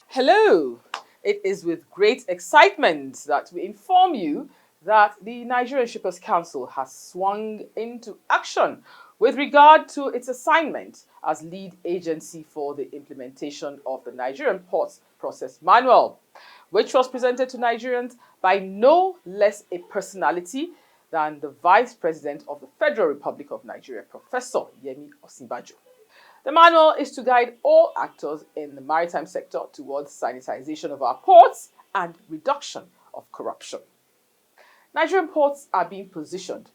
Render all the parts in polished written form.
Hello! It is with great excitement that we inform you that the Nigerian Shippers Council has swung into action with regard to its assignment as lead agency for the implementation of the Nigerian Ports Process Manual, which was presented to Nigerians by no less a personality than the Vice President of the Federal Republic of Nigeria, Professor Yemi Osinbajo. The manual is to guide all actors in the maritime sector towards sanitization of our ports and reduction of corruption. Nigerian ports are being positioned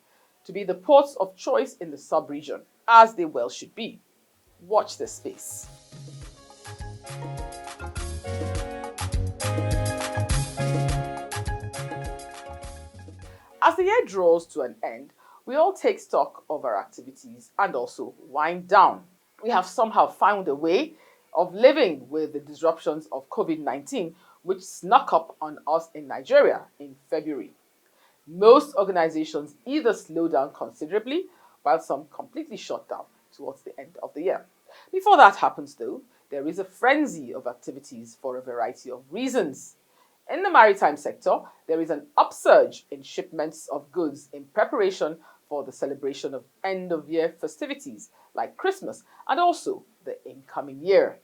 to be the ports of choice in the sub-region, as they well should be. Watch this space. As the year draws to an end, we all take stock of our activities and also wind down. We have somehow found a way of living with the disruptions of COVID-19, which snuck up on us in Nigeria in February. Most organizations either slow down considerably, while some completely shut down towards the end of the year. Before that happens, though, there is a frenzy of activities for a variety of reasons. In the maritime sector, there is an upsurge in shipments of goods in preparation for the celebration of end-of-year festivities like Christmas and also the incoming year.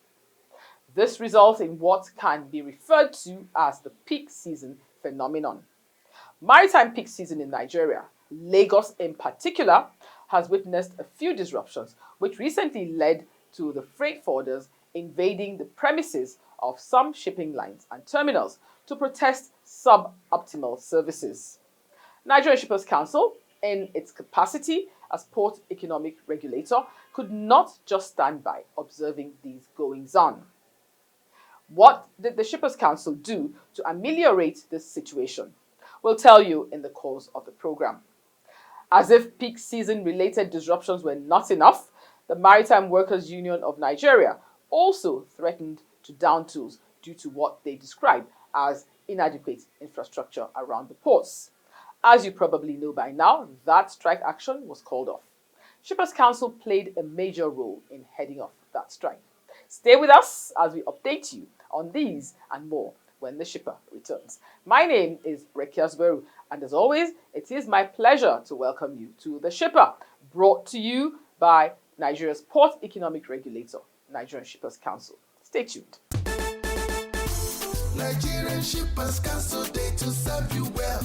This results in what can be referred to as the peak season phenomenon. Maritime peak season in Nigeria, Lagos in particular, has witnessed a few disruptions, which recently led to the freight forwarders invading the premises of some shipping lines and terminals to protest suboptimal services. Nigerian Shippers Council, in its capacity as port economic regulator, could not just stand by observing these goings-on. What did the Shippers Council do to ameliorate this situation? We'll tell you in the course of the program. As if peak season-related disruptions were not enough, the Maritime Workers Union of Nigeria also threatened to down tools due to what they described as inadequate infrastructure around the ports. As you probably know by now, that strike action was called off. Shippers Council played a major role in heading off that strike. Stay with us as we update you on these and more when the shipper returns. My name is Rekia Zberu, and as always, it is my pleasure to welcome you to The Shipper, brought to you by Nigeria's Port Economic Regulator, Nigerian Shippers Council. Stay tuned. Nigerian Shippers Council, they to serve you well.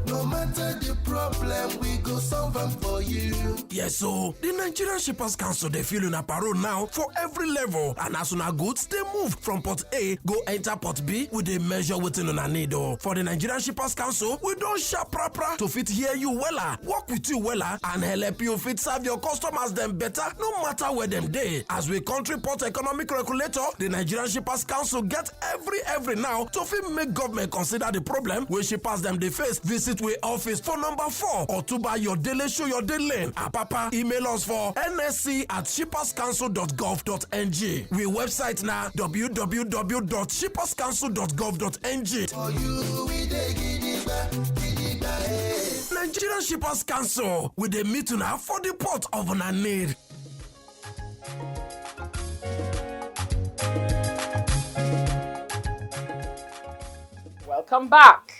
No matter the problem, we go solve them for you. Yes, so the Nigerian Shippers Council, they feel in a parole now for every level. And as soon as goods, they move from port A, go enter port B with a measure within on a need. For the Nigerian Shippers Council, we don't sharp proper to fit hear you wella, work with you wella, and help you fit serve your customers them better, no matter where them day. As we country port economic regulator, the Nigerian Shippers Council get every now to fit make government consider the problem where shippers them they face. Visit we office for number 4 or to buy your daily show your daily lane. Papa email us for nsc@shipperscouncil.gov.ng. We website now www.shipperscouncil.gov.ng. For you, we dey gidigba, Nigerian Shippers Council with a meeting now for the port of una need. Welcome back.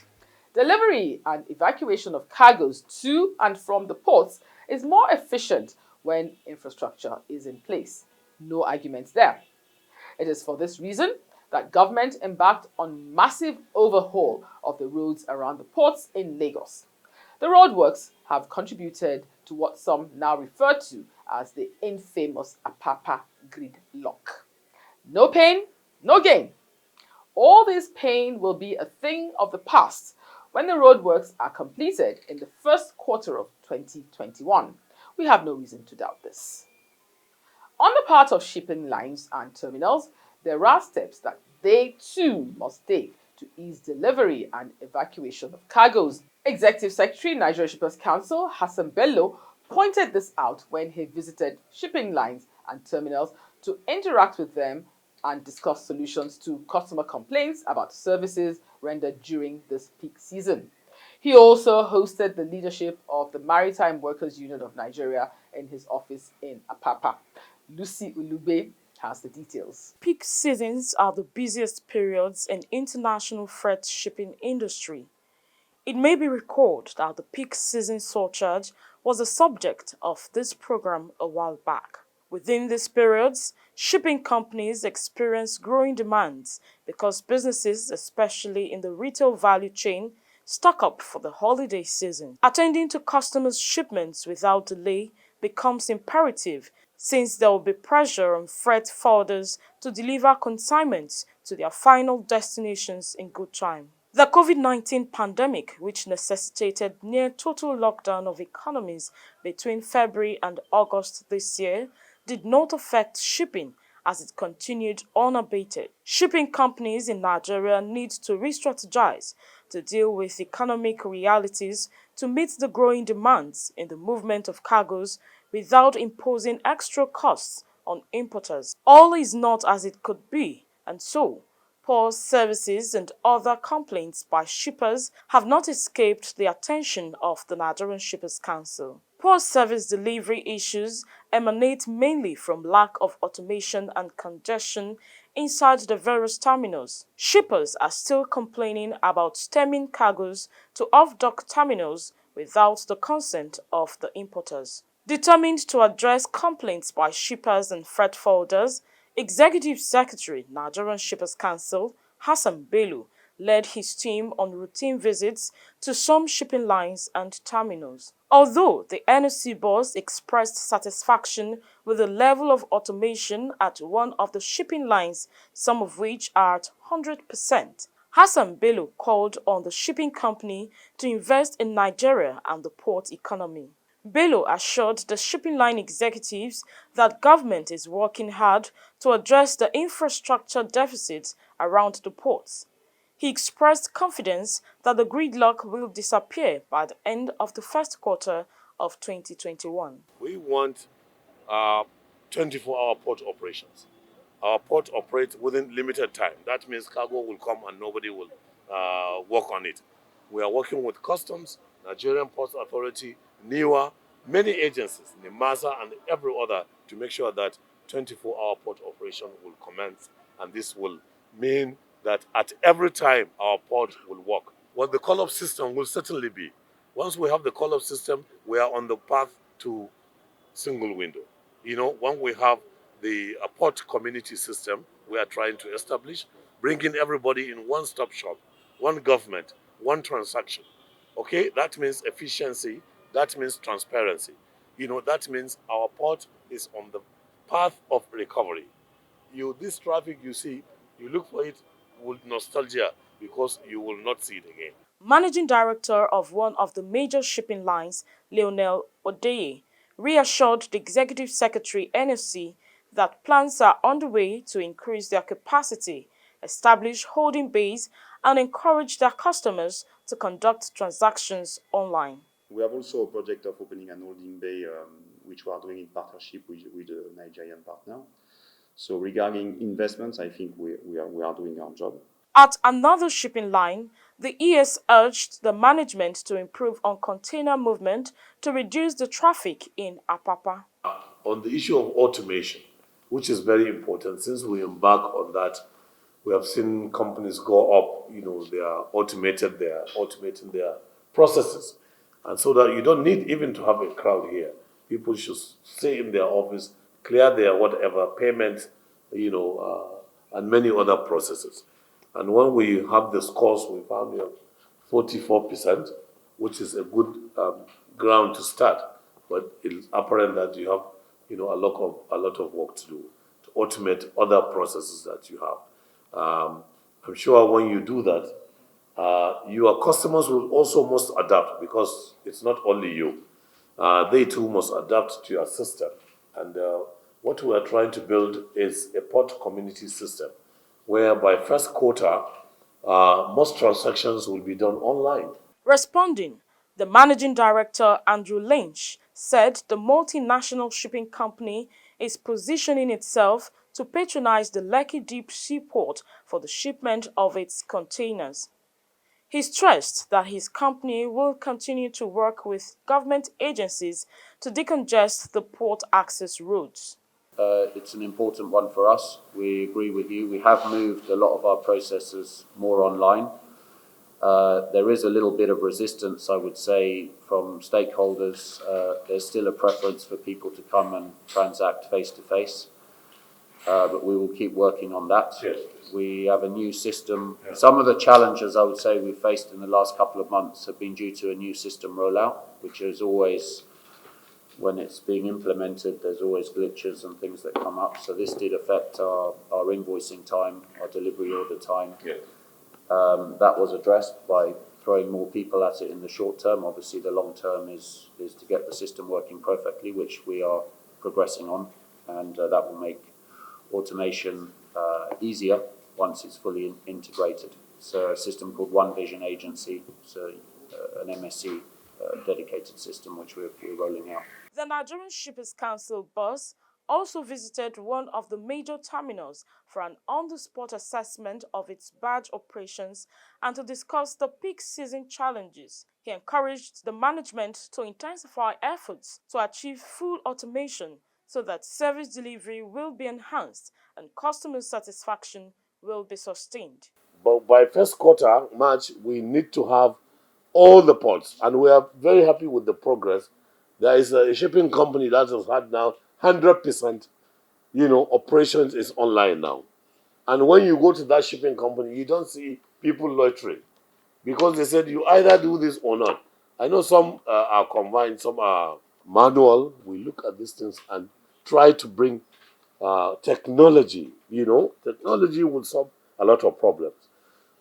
Delivery and evacuation of cargoes to and from the ports is more efficient when infrastructure is in place. No arguments there. It is for this reason that government embarked on massive overhaul of the roads around the ports in Lagos. The roadworks have contributed to what some now refer to as the infamous Apapa gridlock. No pain, no gain. All this pain will be a thing of the past when the roadworks are completed in the first quarter of 2021. We have no reason to doubt this. On the part of shipping lines and terminals, there are steps that they too must take to ease delivery and evacuation of cargoes. Executive Secretary, Nigeria Shippers Council, Hassan Bello, pointed this out when he visited shipping lines and terminals to interact with them and discuss solutions to customer complaints about services rendered during this peak season. He also hosted the leadership of the Maritime Workers Union of Nigeria in his office in Apapa. Lucy Ulube has the details. Peak seasons are the busiest periods in international freight shipping industry. It may be recalled that the peak season surcharge was the subject of this program a while back. Within these periods, shipping companies experience growing demands because businesses, especially in the retail value chain, stock up for the holiday season. Attending to customers' shipments without delay becomes imperative since there will be pressure on freight forwarders to deliver consignments to their final destinations in good time. The COVID-19 pandemic, which necessitated near total lockdown of economies between February and August this year, did not affect shipping as it continued unabated. Shipping companies in Nigeria need to re-strategize to deal with economic realities to meet the growing demands in the movement of cargoes without imposing extra costs on importers. All is not as it could be, and so poor services and other complaints by shippers have not escaped the attention of the Nigerian Shippers Council. Poor service delivery issues emanate mainly from lack of automation and congestion inside the various terminals. Shippers are still complaining about stemming cargoes to off-dock terminals without the consent of the importers. Determined to address complaints by shippers and freight forwarders, Executive Secretary, Nigerian Shippers Council, Hassan Bello, led his team on routine visits to some shipping lines and terminals. Although the NSC boss expressed satisfaction with the level of automation at one of the shipping lines, some of which are at 100%, Hassan Bello called on the shipping company to invest in Nigeria and the port economy. Bello assured the shipping line executives that government is working hard to address the infrastructure deficits around the ports. He expressed confidence that the gridlock will disappear by the end of the first quarter of 2021. We want 24-hour port operations. Our port operates within limited time. That means cargo will come and nobody will work on it. We are working with Customs, Nigerian Ports Authority, NIWA, many agencies, NIMASA and every other to make sure that 24-hour port operation will commence, and this will mean that at every time our port will work. What the call-up system will certainly be. Once we have the call-up system, we are on the path to single window. When we have the port community system we are trying to establish, bringing everybody in one-stop shop, one government, one transaction. Okay, that means efficiency, that means transparency. That means our port is on the path of recovery. This traffic you see, you look for it with nostalgia because you will not see it again. Managing Director of one of the major shipping lines, Lionel Odeye, reassured the Executive Secretary NSC that plans are underway to increase their capacity, establish holding bays, and encourage their customers to conduct transactions online. We have also a project of opening an holding bay, which we are doing in partnership with a Nigerian partner. So regarding investments, I think we are doing our job. At another shipping line, the ES urged the management to improve on container movement to reduce the traffic in Apapa. On the issue of automation, which is very important, since we embark on that, we have seen companies go up, they are automating their processes. And so that you don't need even to have a crowd here. People should stay in their office, clear their whatever payment, and many other processes. And when we have the scores, we found 44%, which is a good ground to start. But it's apparent that you have, a lot of work to do to automate other processes that you have. I'm sure when you do that, your customers will also must adapt because it's not only you. They too must adapt to your system. And what we are trying to build is a port community system where by first quarter, most transactions will be done online. Responding, the managing director, Andrew Lynch, said the multinational shipping company is positioning itself to patronize the Lekki Deep Seaport for the shipment of its containers. He stressed that his company will continue to work with government agencies to decongest the port access routes. It's an important one for us. We agree with you. We have moved a lot of our processes more online. There is a little bit of resistance, I would say, from stakeholders. There's still a preference for people to come and transact face to face, but we will keep working on that. Yes. We have a new system. Yeah. Some of the challenges I would say we've faced in the last couple of months have been due to a new system rollout, which is always, when it's being implemented, there's always glitches and things that come up. So this did affect our invoicing time, our delivery order time. Yes. That was addressed by throwing more people at it in the short term. Obviously, the long term is to get the system working perfectly, which we are progressing on, and that will make automation easier once it's fully integrated. It's a system called One Vision Agency. It's an NSC dedicated system which we're rolling out. The Nigerian Shippers Council bus also visited one of the major terminals for an on-the-spot assessment of its barge operations and to discuss the peak season challenges. He encouraged the management to intensify efforts to achieve full automation so that service delivery will be enhanced and customer satisfaction will be sustained. But by first quarter, March, we need to have all the ports, and we are very happy with the progress. There is a shipping company that has had now 100%, operations is online now. And when you go to that shipping company, you don't see people loitering because they said you either do this or not. I know some are combined, some are manual. We look at these things and try to bring technology. Technology will solve a lot of problems.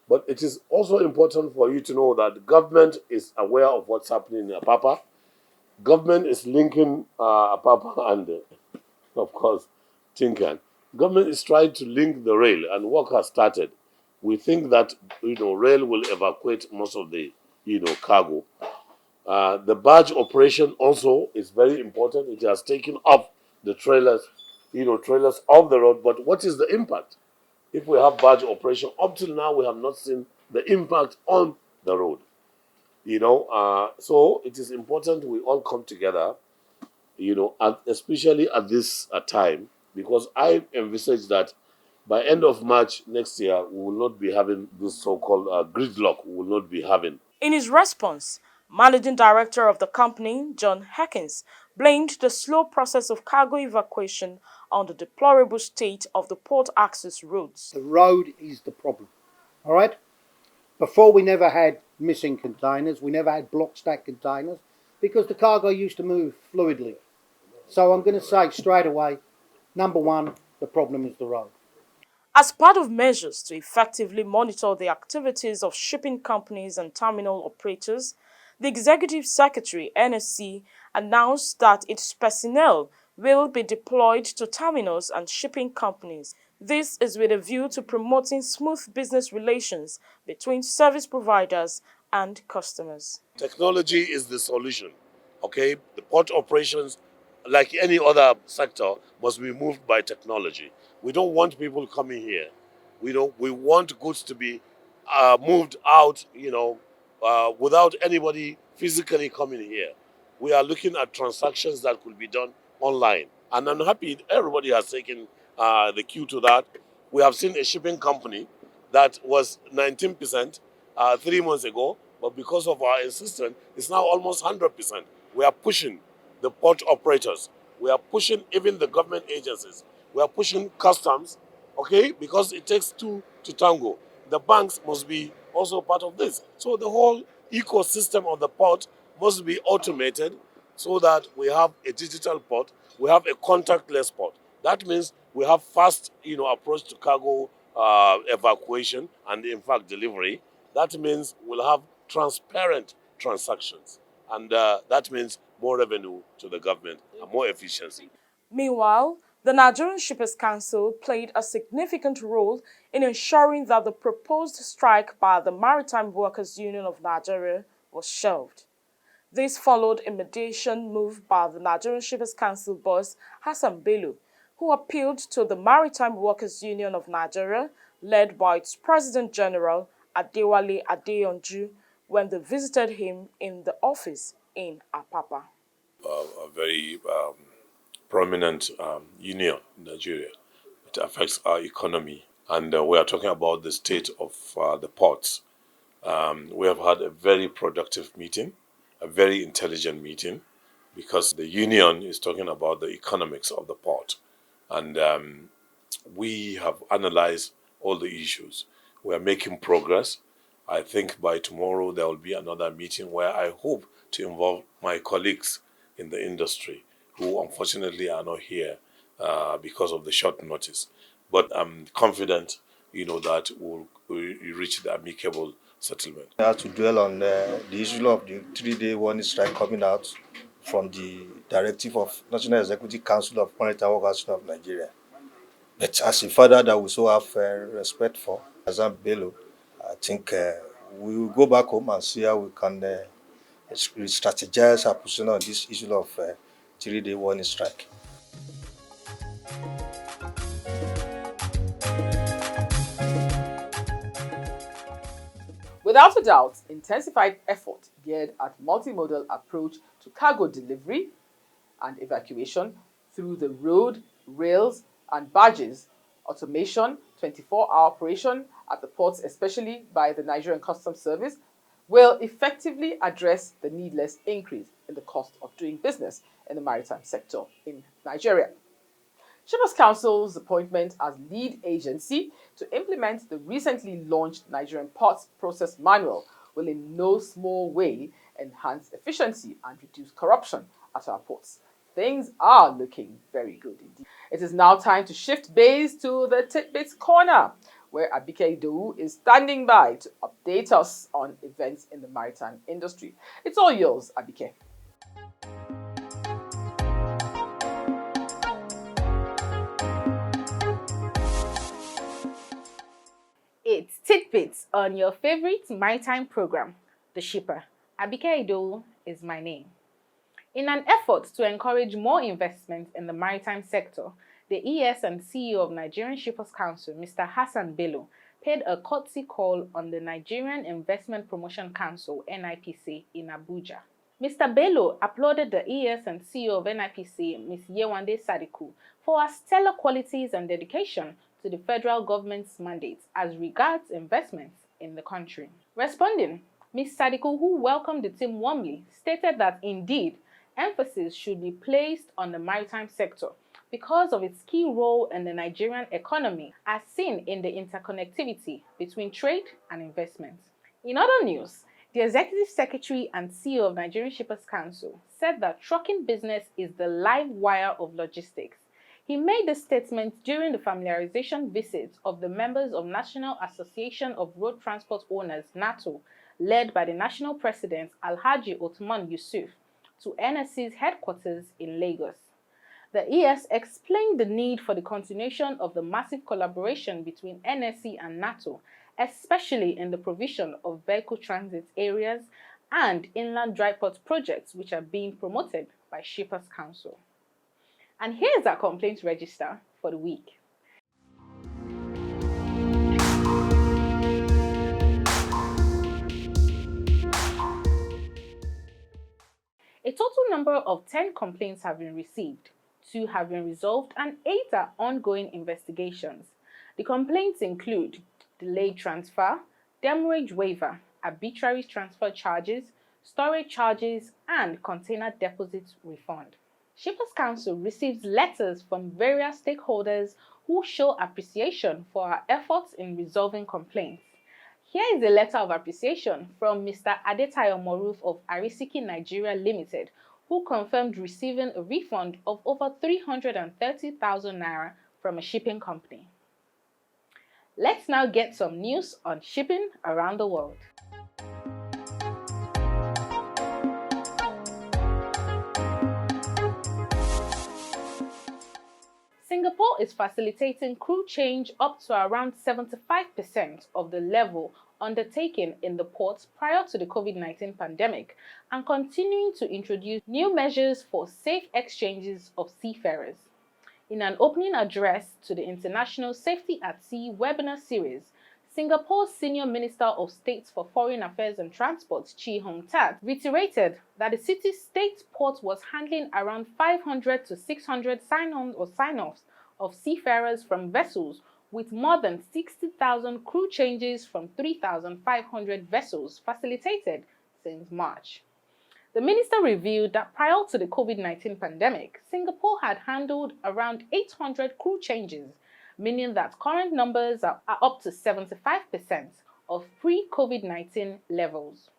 But it is also important for you to know that the government is aware of what's happening in Apapa. Government is linking Apapa and, of course, Tinkan. Government is trying to link the rail, and work has started. We think that rail will evacuate most of the cargo. The barge operation also is very important. It has taken up the trailers off the road. But what is the impact? If we have barge operation, up till now we have not seen the impact on the road. So it is important we all come together, especially at this time, because I envisage that by end of March next year, we will not be having this so-called gridlock. We will not be having. In his response, Managing Director of the company, John Hackins, blamed the slow process of cargo evacuation on the deplorable state of the port access roads. The road is the problem, all right? Before, we never had missing containers, we never had block stack containers, because the cargo used to move fluidly. So I'm going to say straight away, number one, the problem is the road. As part of measures to effectively monitor the activities of shipping companies and terminal operators, the Executive Secretary, NSC, announced that its personnel will be deployed to terminals and shipping companies. This is with a view to promoting smooth business relations between service providers and customers. Technology is the solution, okay? The port operations, like any other sector, must be moved by technology. We don't want people coming here. We want goods to be moved out, without anybody physically coming here. We are looking at transactions that could be done online. And I'm happy everybody has taken the cue to that. We have seen a shipping company that was 19% 3 months ago, but because of our insistence, it's now almost 100%. We are pushing the port operators. We are pushing even the government agencies. We are pushing customs okay? Because it takes two to tango. The banks must be also part of this. So the whole ecosystem of the port must be automated so that we have a digital port, we have a contactless port. That means we have fast, approach to cargo evacuation and in fact delivery. That means we'll have transparent transactions, and that means more revenue to the government and more efficiency. Meanwhile, the Nigerian Shippers Council played a significant role in ensuring that the proposed strike by the Maritime Workers Union of Nigeria was shelved. This followed a mediation move by the Nigerian Shippers Council boss Hassan Bello, who appealed to the Maritime Workers Union of Nigeria, led by its President General Adewale Adeyanju, when they visited him in the office in Apapa. A very prominent union in Nigeria. It affects our economy. And we are talking about the state of the ports. We have had a very productive meeting, a very intelligent meeting, because the union is talking about the economics of the port. And we have analyzed all the issues. We are making progress. I think by tomorrow there will be another meeting where I hope to involve my colleagues in the industry who unfortunately are not here because of the short notice. But I'm confident, that we'll reach the amicable settlement. I have to dwell on the issue of the 3-day warning strike coming out from the directive of National Executive Council of Maritime Workers of Nigeria. But as a father that we so have respect for, Hassan Bello, I think we will go back home and see how we can strategize our position on this issue of 3-day warning strike. Without a doubt, intensified effort geared at multimodal approach to cargo delivery and evacuation through the road, rails, and barges, automation, 24-hour operation at the ports, especially by the Nigerian Customs Service, will effectively address the needless increase in the cost of doing business in the maritime sector in Nigeria. Shippers Council's appointment as lead agency to implement the recently launched Nigerian Ports Process Manual will in no small way enhance efficiency and reduce corruption at our ports. Things are looking very good indeed. It is now time to shift base to the Tidbits Corner, where Abike Idowu is standing by to update us on events in the maritime industry. It's all yours, Abike. It's Tidbits on your favorite maritime program, The Shipper. Abike Idowu is my name. In an effort to encourage more investment in the maritime sector, the ES and CEO of Nigerian Shippers Council, Mr. Hassan Bello, paid a courtesy call on the Nigerian Investment Promotion Council, NIPC, in Abuja. Mr. Bello applauded the ES and CEO of NIPC, Ms. Yewande Sadiku, for her stellar qualities and dedication to the federal government's mandate as regards investments in the country. Responding, Ms. Sadiku, who welcomed the team warmly, stated that indeed, emphasis should be placed on the maritime sector because of its key role in the Nigerian economy as seen in the interconnectivity between trade and investment. In other news, the Executive Secretary and CEO of Nigerian Shippers Council said that trucking business is the live wire of logistics. He made the statement during the familiarization visit of the members of National Association of Road Transport Owners, NATO, led by the National President Alhaji Othman Yusuf, to NSC's headquarters in Lagos. The ES explained the need for the continuation of the massive collaboration between NSC and NATO, especially in the provision of vehicle transit areas and inland dry port projects which are being promoted by Shippers Council. And here's our complaint register for the week. A total number of 10 complaints have been received, 2 have been resolved, and 8 are ongoing investigations. The complaints include delayed transfer, demurrage waiver, arbitrary transfer charges, storage charges, and container deposit refund. Shippers Council receives letters from various stakeholders who show appreciation for our efforts in resolving complaints. Here is a letter of appreciation from Mr. Adetayo Moruf of Arisiki Nigeria Limited, who confirmed receiving a refund of over 330,000 naira from a shipping company. Let's now get some news on shipping around the world. Singapore is facilitating crew change up to around 75% of the level undertaken in the ports prior to the COVID-19 pandemic and continuing to introduce new measures for safe exchanges of seafarers. In an opening address to the International Safety at Sea webinar series, Singapore's Senior Minister of State for Foreign Affairs and Transport, Chee Hong Tat, reiterated that the city's state port was handling around 500 to 600 sign-ons or sign-offs of seafarers from vessels, with more than 60,000 crew changes from 3,500 vessels facilitated since March. The minister revealed that prior to the COVID-19 pandemic, Singapore had handled around 800 crew changes, meaning that current numbers are up to 75% of pre-COVID-19 levels.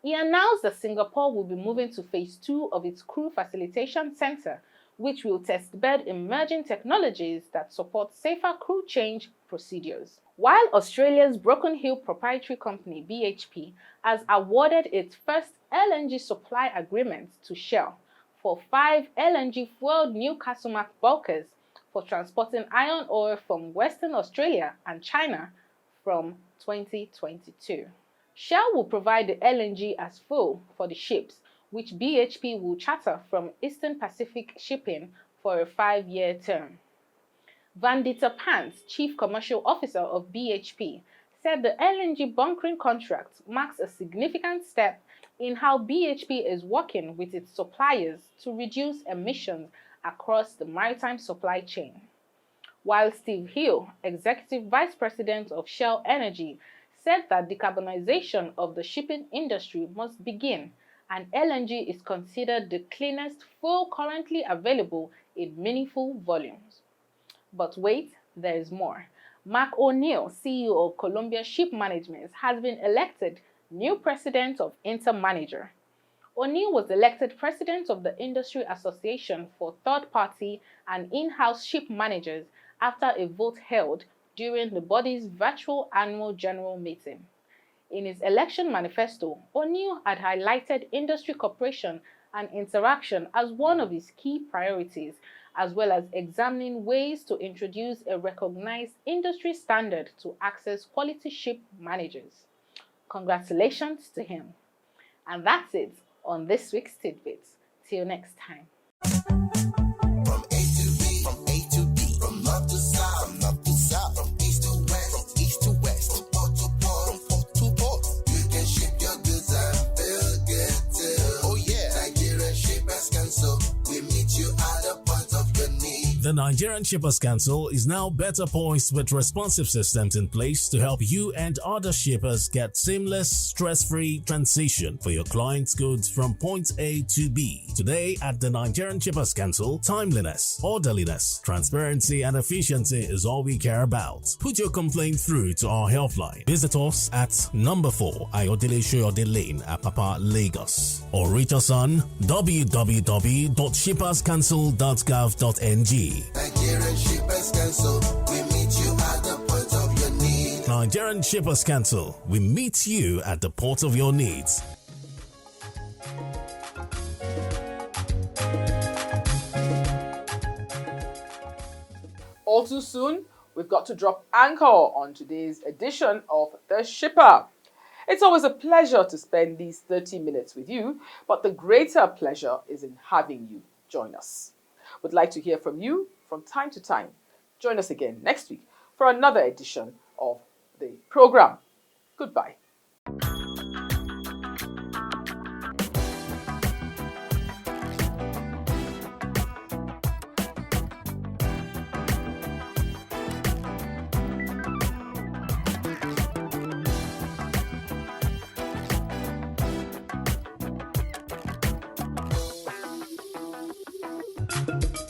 He announced that Singapore will be moving to phase 2 of its crew facilitation center, which will testbed emerging technologies that support safer crew change procedures. While Australia's Broken Hill proprietary company, BHP, has awarded its first LNG supply agreement to Shell for 5 LNG fueled Newcastle-Max bulkers for transporting iron ore from Western Australia and China from 2022. Shell will provide the LNG as fuel for the ships, which BHP will charter from Eastern Pacific Shipping for a 5-year term. Vandita Pant, Chief Commercial Officer of BHP, said the LNG bunkering contract marks a significant step in how BHP is working with its suppliers to reduce emissions across the maritime supply chain. While Steve Hill, Executive Vice President of Shell Energy, said that decarbonization of the shipping industry must begin, and LNG is considered the cleanest fuel currently available in meaningful volumes. But wait, there is more. Mark O'Neill, CEO of Columbia Ship Management, has been elected new president of Intermanager. O'Neill was elected president of the Industry Association for Third-Party and In-House Ship Managers after a vote held during the body's virtual annual general meeting. In his election manifesto, O'Neill had highlighted industry cooperation and interaction as one of his key priorities, as well as examining ways to introduce a recognized industry standard to access quality ship managers. Congratulations to him. And that's it on this week's Tidbits. Till next time. From A to B, from A to B, from north to south, from north to south, from east to west, from east to west, from port to port, from port to port. You can ship your goods and feel good too. Oh yeah, Nigerian Shippers Council, we meet you at the point of your need. The Nigerian Shippers Council is now better poised with responsive systems in place to help you and other shippers get seamless, stress-free transition for your clients' goods from point A to B. Today at the Nigerian Shippers Council, timeliness, orderliness, transparency and efficiency is all we care about. Put your complaint through to our helpline. Visit us at number 4 Ayodele Shoyode Lane, Apapa, Lagos, or reach us on www.shipperscouncil.gov.ng. Nigerian Shippers Council, we meet you at the point of your need. Nigerian Shippers Council, we meet you at the port of your needs. All too soon, we've got to drop anchor on today's edition of The Shipper. It's always a pleasure to spend these 30 minutes with you, but the greater pleasure is in having you join us. Would like to hear from you from time to time. Join us again next week for another edition of the program. Goodbye. Africa.